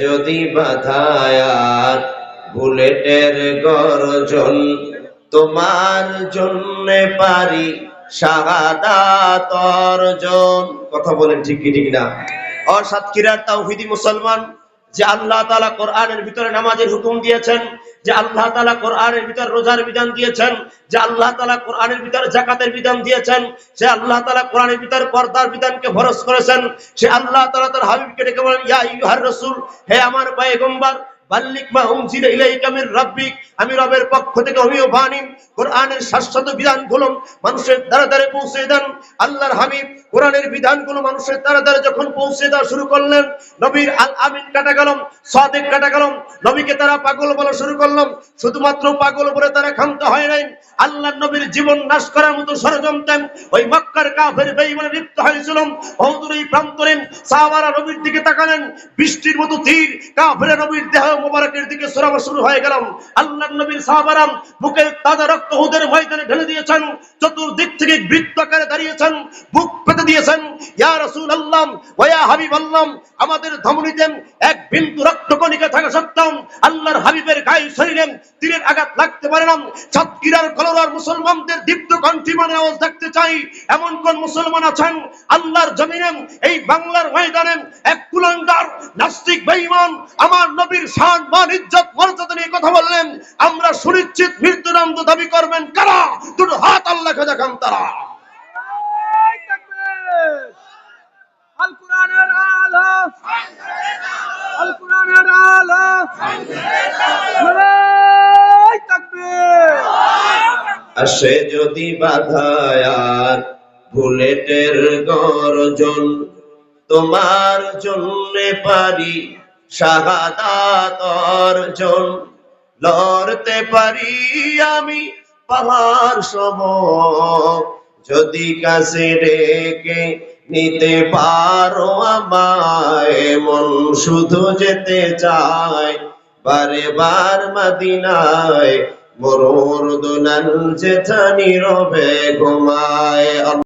যদি বাধায়ার বুলেটের গর্জন, তোমার জন্যে পারি শাহাদাত অর্জন। কথা বলেন ঠিক কি ঠিক না? আর সাতক্ষীরার তাওহীদি মুসলমান, যে আল্লাহ তাআলা কোরআনের ভিতরে নামাজের হুকুম দিয়েছেন, যে আল্লাহ তাআলা কোরআনের ভিতরে রোজার বিধান দিয়েছেন, যে আল্লাহ তাআলা কোরআনের ভিতরে যাকাতের বিধান দিয়েছেন, যে আল্লাহ তাআলা কোরআনের ভিতরে পর্দার বিধানকে ফরজ করেছেন, সে আল্লাহ তাআলা তার হাবিবকে ডেকে বলেন, ইয়া আইয়ুহার রাসূল, হে আমার পয়গম্বর, বাল্লিগ মা উনজিলা ইলাইকা মির রাব্বিক, আমি রবের পক্ষ থেকে অমীয় বাণী কোরআনের শাশ্বত বিধানগুলো মানুষের দ্বারা দ্বারে পৌঁছে দেন। আল্লাহর হাবিব কোরআনের বিধানগুলো মানুষের দ্বারা দ্বারে যখন পৌঁছে দেওয়া শুরু করলেন, নবীর আল আমিন কাটা গেল, সাদিক কাটা গেল, নবীকে তারা পাগল বলা শুরু করলাম। শুধুমাত্র পাগল বলে তারা ক্ষান্ত হয় নাই, আল্লাহর নবীর জীবন নাশ করার মতো ষড়যন্ত্র ওই মক্কার কাফের বেঈমানে লিপ্ত হয়েছিল। ওহুদের এই প্রান্তরে সাহাবারা নবীর দিকে তাকালেন, বৃষ্টির মতো তীর কাফের নবীর দেহ মোবারকের দিকে ছোড়া শুরু হয়ে গেল। আল্লাহর নবীর সাহাবারা বুকে তাজা রক্ত ওহুদের ময়দানে ঢেলে দিয়েছেন, চতুর্দিক থেকে বৃত্তাকারে দাঁড়িয়েছেন, বুক পেতে দিয়েছেন, ইয়া রাসূলুল্লাহ ওয়া ইয়া হাবিবাল্লাহ, আমাদের ধমনীতে এক বিন্দু রক্তকণিকা থাকা সত্ত্বেও আল্লাহর হাবিবের গায়ে শরীরে তীরের আঘাত লাগতে পারে না। সাতক্ষীরার কলরার মুসলমানদের দীপ্ত কণ্ঠী মানে আওয়াজ দেখতে চাই, এমন কোন মুসলমান আছেন আল্লাহর জমিনে, এই বাংলার ময়দানে এক কুলাঙ্গার নাস্তিক বেঈমান আমার নবীর শান মান ইজ্জত মর্যাদা নিয়ে কথা বললেন, আমরা সুনিশ্চিত মৃত্যুদণ্ড দাবি করবেন কারা? দুটো হাত আল্লাহকে দেখান তারা। আল কোরআনের আলো, আল কোরআনের আলো, নারায়ে তাকবীর। আসে যদি বাধায়ার বুলেটের গর্জন, তোমার জন্যে পারি শাহাদাত অর্জন। লড়তে পারি আমি পাহাড় সম, যদি কাছে ডেকে নিতে পারো আমায়। মন শুধু যেতে চায় বারে বার মদিনায়, মরুর দুলাল যেথা নীরবে ঘুমায়।